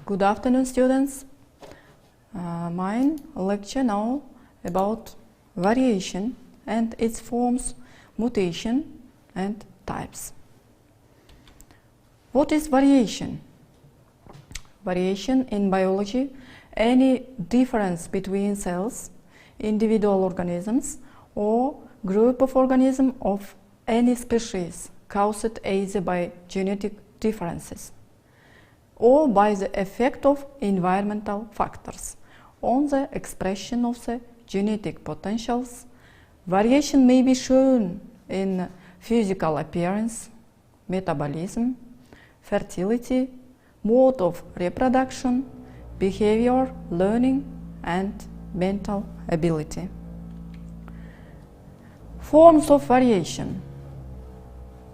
Good afternoon, students. Mine lecture now about variation and its forms, mutation and types. What is variation? Variation in biology, any difference between cells, individual organisms, or group of organisms of any species caused either by genetic differences or by the effect of environmental factors on the expression of the genetic potentials. Variation may be shown in physical appearance, metabolism, fertility, mode of reproduction, behavior, learning, and mental ability. Forms of variation.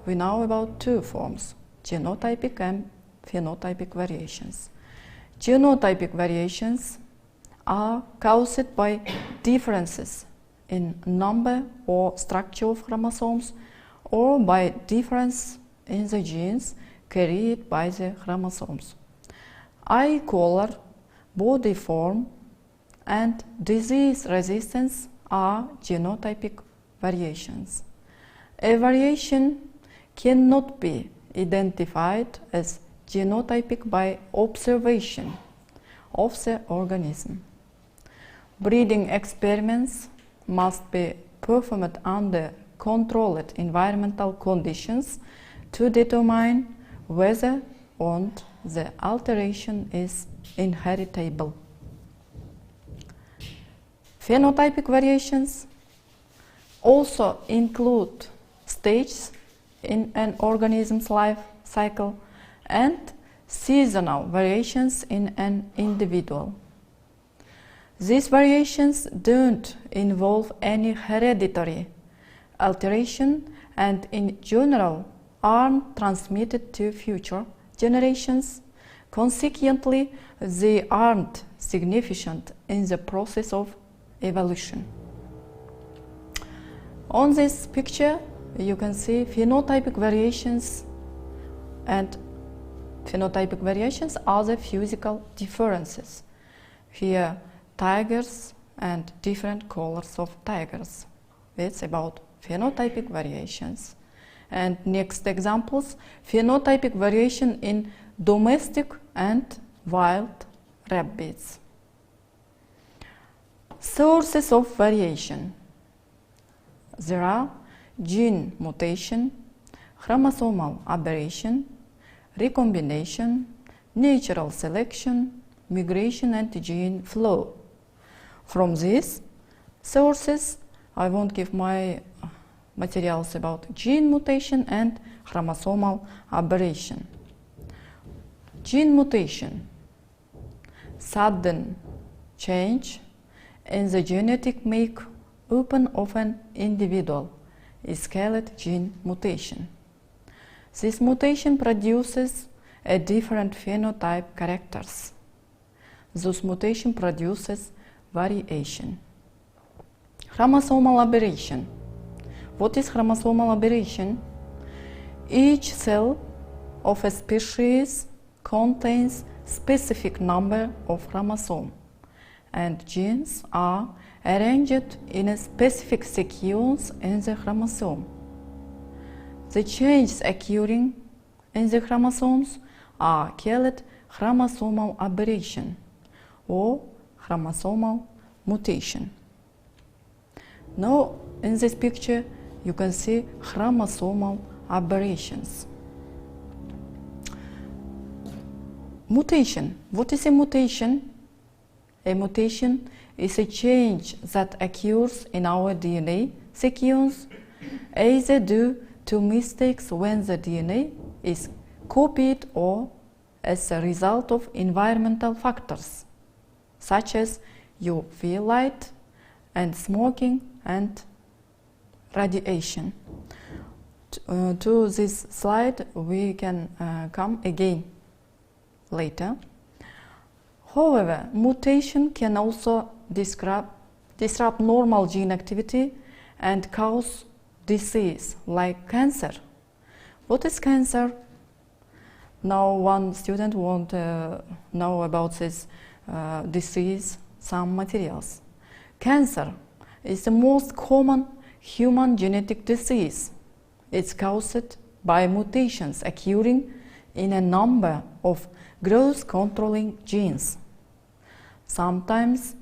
We know about two forms, genotypic and phenotypic variations. Genotypic variations are caused by differences in number or structure of chromosomes or by difference in the genes carried by the chromosomes. Eye color, body form, and disease resistance are genotypic variations. A variation cannot be identified as genotypic by observation of the organism. Breeding experiments must be performed under controlled environmental conditions to determine whether or not the alteration is inheritable. Phenotypic variations also include stages in an organism's life cycle and seasonal variations in an individual. These variations don't involve any hereditary alteration and in general aren't transmitted to future generations. Consequently, they aren't significant in the process of evolution. On this picture, you can see phenotypic variations, and phenotypic variations are the physical differences. Here, tigers and different colors of tigers. It's about phenotypic variations. And next examples, phenotypic variation in domestic and wild rabbits. Sources of variation. There are gene mutation, chromosomal aberration, recombination, natural selection, migration, and gene flow. From these sources, I won't give my materials about gene mutation and chromosomal aberration. Gene mutation, sudden change in the genetic makeup of an individual is called gene mutation. This mutation produces a different phenotype characters. This mutation produces variation. Chromosomal aberration. What is chromosomal aberration? Each cell of a species contains specific number of chromosomes, and genes are arranged in a specific sequence in the chromosome. The changes occurring in the chromosomes are called chromosomal aberration or chromosomal mutation. Now, in this picture, you can see chromosomal aberrations. Mutation. What is a mutation? A mutation is a change that occurs in our DNA sequence, either due to mistakes when the DNA is copied or as a result of environmental factors, such as UV light and smoking and radiation. To this slide, we can come again later. However, mutation can also disrupt normal gene activity and cause disease like cancer. What is cancer? Now one student want to know about this disease, some materials. Cancer is the most common human genetic disease. It's caused by mutations occurring in a number of growth-controlling genes. Sometimes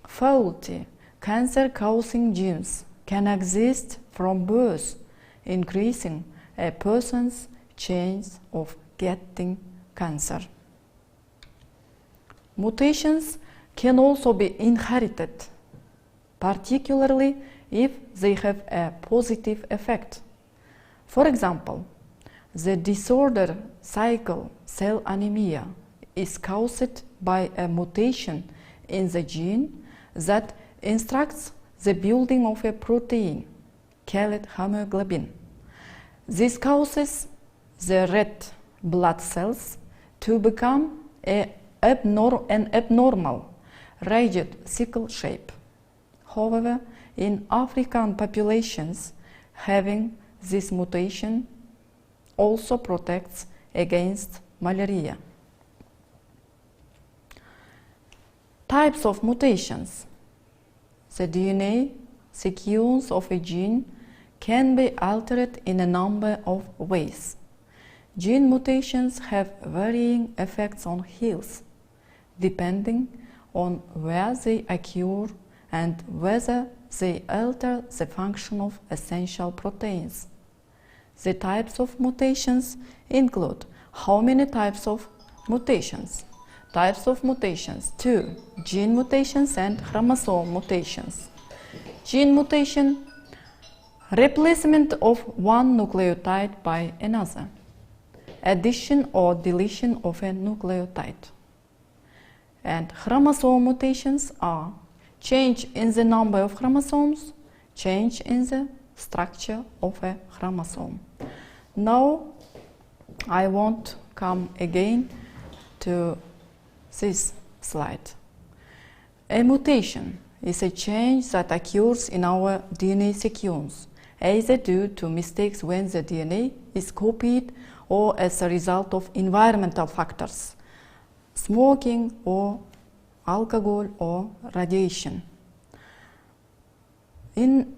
faulty cancer-causing genes can exist from birth, increasing a person's chance of getting cancer. Mutations can also be inherited, particularly if they have a positive effect. For example, the disorder sickle cell anemia is caused by a mutation in the gene that instructs the building of a protein called hemoglobin. This causes the red blood cells to become an abnormal, rigid sickle shape. However, in African populations, having this mutation also protects against malaria. Types of mutations. The DNA sequence of a gene can be altered in a number of ways. Gene mutations have varying effects on health, depending on where they occur and whether they alter the function of essential proteins. The types of mutations include how many types of mutations? Types of mutations: 2. Gene mutations and chromosome mutations. Gene mutation, replacement of one nucleotide by another. Addition or deletion of a nucleotide. And chromosome mutations are change in the number of chromosomes, change in the structure of a chromosome. Now I want to come again to this slide. A mutation is a change that occurs in our DNA sequence, either due to mistakes when the DNA is copied or as a result of environmental factors, smoking or alcohol or radiation.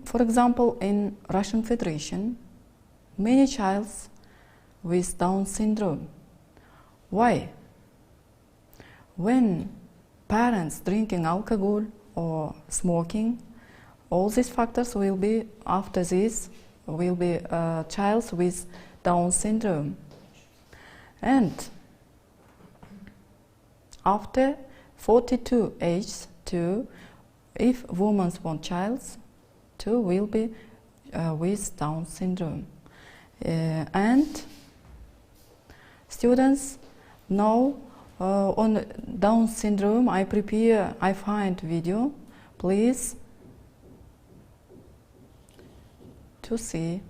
For example, in Russian Federation, many children with Down syndrome. Why? When parents drinking alcohol or smoking, all these factors will be, after this, will be child with Down syndrome. And after 42 age, too, if women want child, too will be with Down syndrome. And students know on Down syndrome, I find video, please, to see.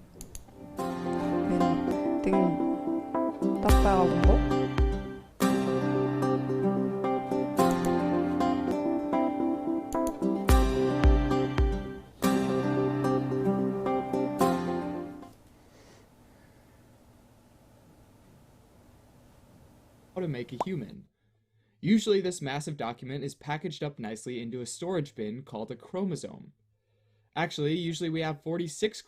How to make a human. Usually this massive document is packaged up nicely into a storage bin called a chromosome. Actually, usually we have 46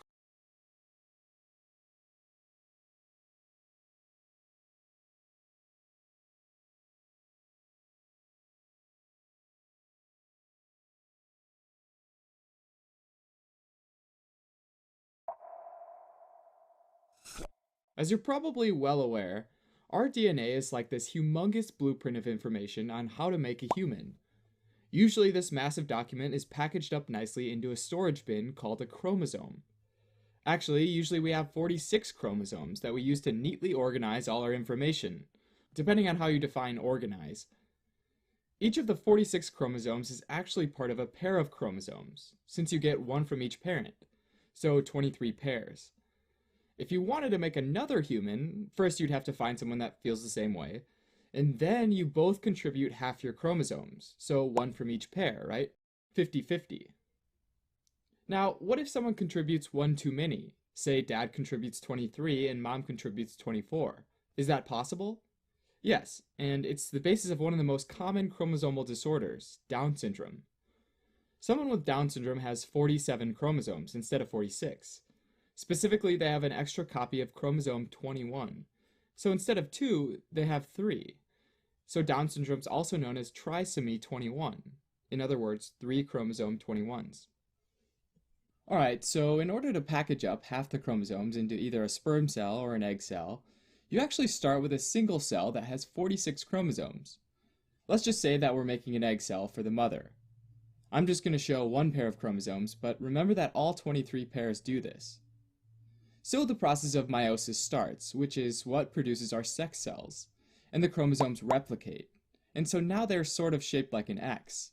As you're probably well aware, our DNA is like this humongous blueprint of information on how to make a human. Usually this massive document is packaged up nicely into a storage bin called a chromosome. Actually, usually we have 46 chromosomes that we use to neatly organize all our information, depending on how you define organize. Each of the 46 chromosomes is actually part of a pair of chromosomes, since you get one from each parent, so 23 pairs. If you wanted to make another human, first you'd have to find someone that feels the same way, and then you both contribute half your chromosomes, so one from each pair, right? 50-50. Now, what if someone contributes one too many? Say dad contributes 23 and mom contributes 24. Is that possible? Yes, and it's the basis of one of the most common chromosomal disorders, Down syndrome. Someone with Down syndrome has 47 chromosomes instead of 46. Specifically, they have an extra copy of chromosome 21. So instead of 2, they have 3. So Down syndrome is also known as trisomy 21. In other words, 3 chromosome 21s. Alright, so in order to package up half the chromosomes into either a sperm cell or an egg cell, you actually start with a single cell that has 46 chromosomes. Let's just say that we're making an egg cell for the mother. I'm just going to show one pair of chromosomes, but remember that all 23 pairs do this. So the process of meiosis starts, which is what produces our sex cells, and the chromosomes replicate, and so now they're sort of shaped like an X.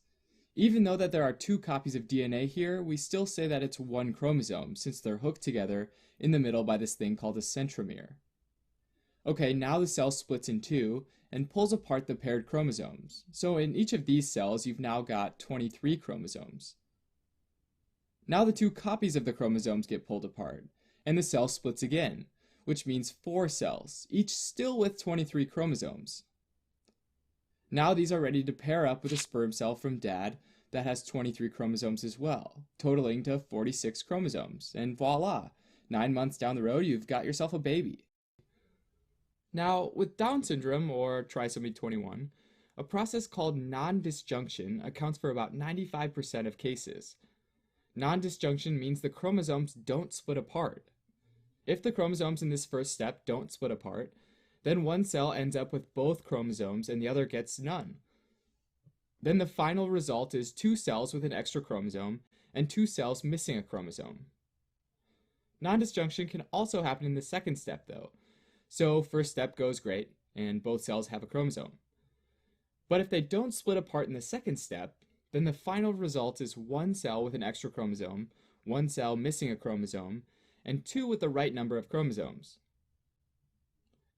Even though that there are 2 copies of DNA here, we still say that it's one chromosome, since they're hooked together in the middle by this thing called a centromere. Okay, now the cell splits in 2 and pulls apart the paired chromosomes. So in each of these cells, you've now got 23 chromosomes. Now the 2 copies of the chromosomes get pulled apart, and the cell splits again, which means 4 cells, each still with 23 chromosomes. Now these are ready to pair up with a sperm cell from dad that has 23 chromosomes as well, totaling to 46 chromosomes, and voila, 9 months down the road, you've got yourself a baby. Now, with Down syndrome, or trisomy 21, a process called non-disjunction accounts for about 95% of cases. Non-disjunction means the chromosomes don't split apart. If the chromosomes in this first step don't split apart, then one cell ends up with both chromosomes and the other gets none. Then the final result is 2 cells with an extra chromosome and 2 cells missing a chromosome. Non-disjunction can also happen in the second step though. So first step goes great, and both cells have a chromosome. But if they don't split apart in the second step, then the final result is 1 cell with an extra chromosome, 1 cell missing a chromosome, and 2 with the right number of chromosomes.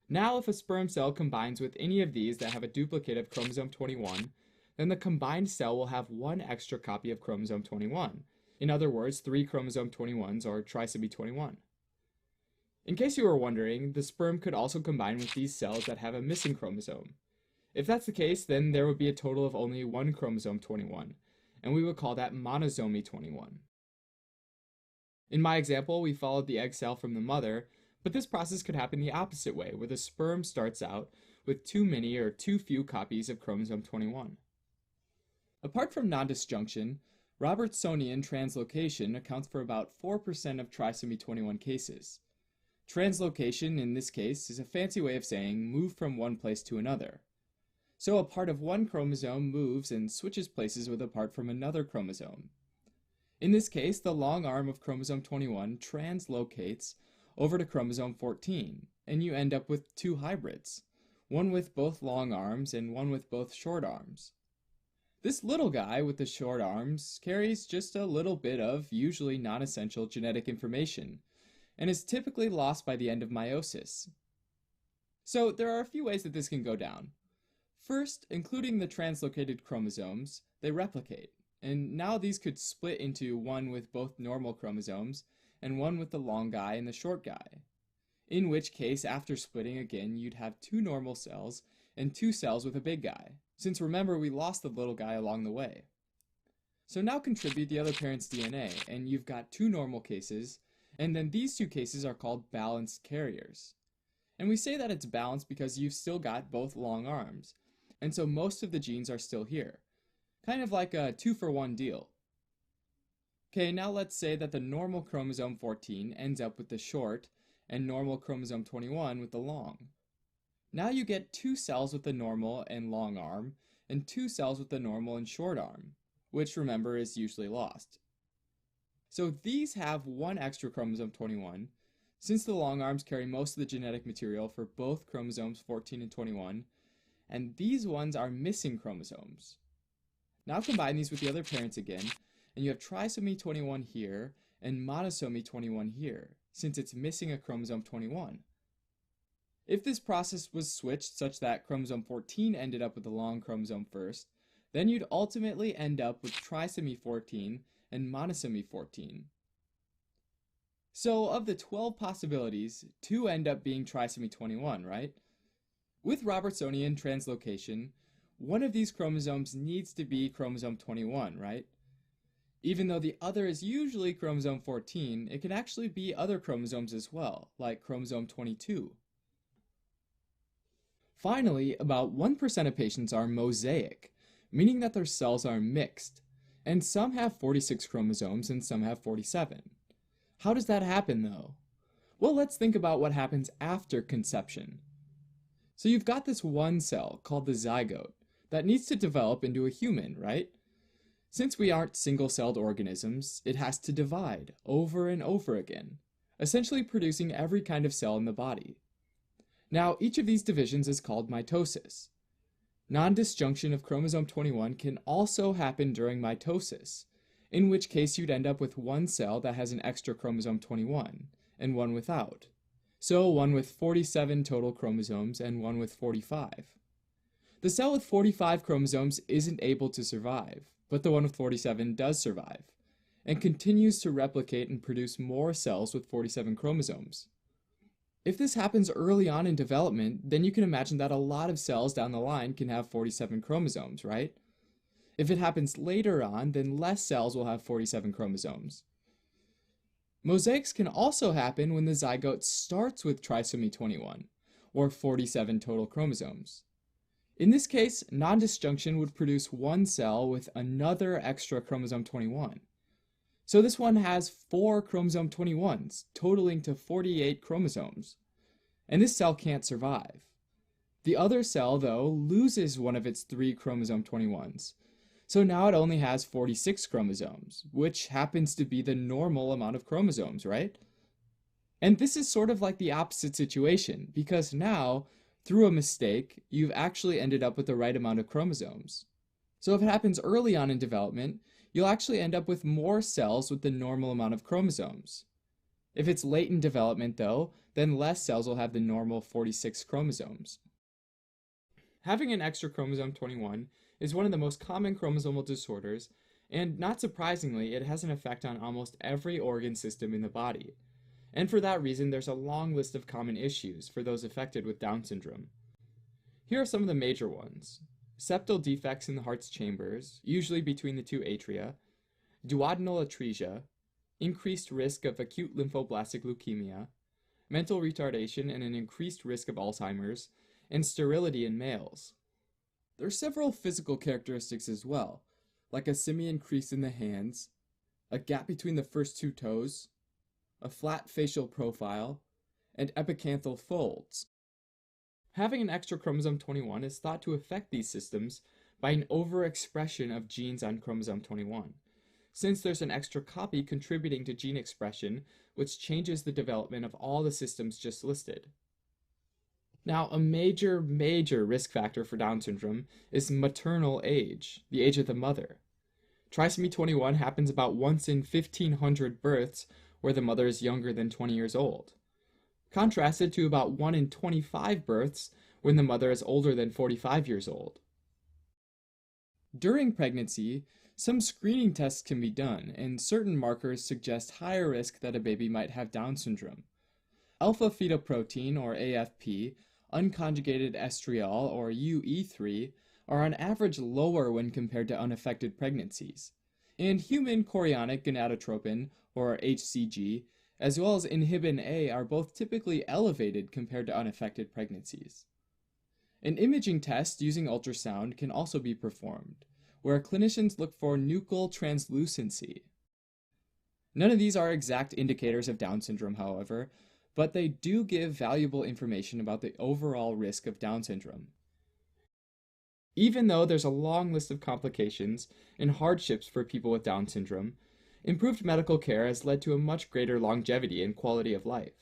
Now if a sperm cell combines with any of these that have a duplicate of chromosome 21, then the combined cell will have 1 extra copy of chromosome 21. In other words, 3 chromosome 21s, or trisomy 21. In case you were wondering, the sperm could also combine with these cells that have a missing chromosome. If that's the case, then there would be a total of only 1 chromosome 21, and we would call that monosomy 21. In my example, we followed the egg cell from the mother, but this process could happen the opposite way, where the sperm starts out with too many or too few copies of chromosome 21. Apart from non-disjunction, Robertsonian translocation accounts for about 4% of trisomy 21 cases. Translocation, in this case, is a fancy way of saying move from one place to another. So a part of one chromosome moves and switches places with a part from another chromosome. In this case, the long arm of chromosome 21 translocates over to chromosome 14, and you end up with 2 hybrids, one with both long arms and one with both short arms. This little guy with the short arms carries just a little bit of usually non-essential genetic information, and is typically lost by the end of meiosis. So there are a few ways that this can go down. First, including the translocated chromosomes, they replicate, and now these could split into one with both normal chromosomes and one with the long guy and the short guy. In which case, after splitting again, you'd have 2 normal cells and 2 cells with a big guy, since remember we lost the little guy along the way. So now contribute the other parent's DNA, and you've got 2 normal cases, and then these 2 cases are called balanced carriers. And we say that it's balanced because you've still got both long arms, and so most of the genes are still here. Kind of like a 2-for-1 deal. Okay, now let's say that the normal chromosome 14 ends up with the short, and normal chromosome 21 with the long. Now you get 2 cells with the normal and long arm, and 2 cells with the normal and short arm, which remember is usually lost. So these have 1 extra chromosome 21, since the long arms carry most of the genetic material for both chromosomes 14 and 21, and these ones are missing chromosomes. Now combine these with the other parents again, and you have trisomy 21 here and monosomy 21 here, since it's missing a chromosome 21. If this process was switched such that chromosome 14 ended up with the long chromosome first, then you'd ultimately end up with trisomy 14 and monosomy 14. So of the 12 possibilities, 2 end up being trisomy 21, right? With Robertsonian translocation, one of these chromosomes needs to be chromosome 21, right? Even though the other is usually chromosome 14, it can actually be other chromosomes as well, like chromosome 22. Finally, about 1% of patients are mosaic, meaning that their cells are mixed, and some have 46 chromosomes and some have 47. How does that happen though? Well, let's think about what happens after conception. So you've got this one cell called the zygote that needs to develop into a human, right? Since we aren't single-celled organisms, it has to divide over and over again, essentially producing every kind of cell in the body. Now, each of these divisions is called mitosis. Non-disjunction of chromosome 21 can also happen during mitosis, in which case you'd end up with one cell that has an extra chromosome 21, and one without. So one with 47 total chromosomes and one with 45. The cell with 45 chromosomes isn't able to survive, but the one with 47 does survive, and continues to replicate and produce more cells with 47 chromosomes. If this happens early on in development, then you can imagine that a lot of cells down the line can have 47 chromosomes, right? If it happens later on, then less cells will have 47 chromosomes. Mosaics can also happen when the zygote starts with trisomy 21, or 47 total chromosomes. In this case, non-disjunction would produce one cell with another extra chromosome 21. So this one has 4 chromosome 21s, totaling to 48 chromosomes. And this cell can't survive. The other cell, though, loses one of its 3 chromosome 21s. So now it only has 46 chromosomes, which happens to be the normal amount of chromosomes, right? And this is sort of like the opposite situation, because now, through a mistake, you've actually ended up with the right amount of chromosomes. So if it happens early on in development, you'll actually end up with more cells with the normal amount of chromosomes. If it's late in development, though, then less cells will have the normal 46 chromosomes. Having an extra chromosome 21 is one of the most common chromosomal disorders, and not surprisingly, it has an effect on almost every organ system in the body. And for that reason, there's a long list of common issues for those affected with Down syndrome. Here are some of the major ones: septal defects in the heart's chambers, usually between the 2 atria, duodenal atresia, increased risk of acute lymphoblastic leukemia, mental retardation and an increased risk of Alzheimer's, and sterility in males. There are several physical characteristics as well, like a simian crease in the hands, a gap between the first 2 toes, a flat facial profile, and epicanthal folds. Having an extra chromosome 21 is thought to affect these systems by an overexpression of genes on chromosome 21, since there's an extra copy contributing to gene expression, which changes the development of all the systems just listed. Now, a major risk factor for Down syndrome is maternal age, the age of the mother. Trisomy 21 happens about once in 1,500 births where the mother is younger than 20 years old, contrasted to about 1 in 25 births when the mother is older than 45 years old. During pregnancy, some screening tests can be done, and certain markers suggest higher risk that a baby might have Down syndrome. Alpha-fetoprotein, or AFP, unconjugated estriol, or UE3, are on average lower when compared to unaffected pregnancies, and human chorionic gonadotropin, or HCG, as well as inhibin A are both typically elevated compared to unaffected pregnancies. An imaging test using ultrasound can also be performed, where clinicians look for nuchal translucency. None of these are exact indicators of Down syndrome, however, but they do give valuable information about the overall risk of Down syndrome. Even though there's a long list of complications and hardships for people with Down syndrome, improved medical care has led to a much greater longevity and quality of life.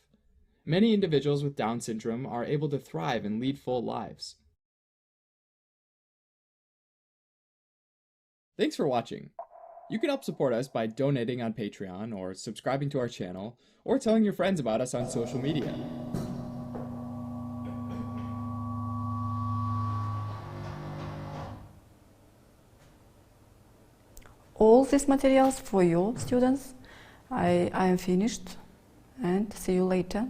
Many individuals with Down syndrome are able to thrive and lead full lives. Thanks for watching. You can help support us by donating on Patreon, or subscribing to our channel, or telling your friends about us on social media. All these materials for you, students. I am finished, and see you later.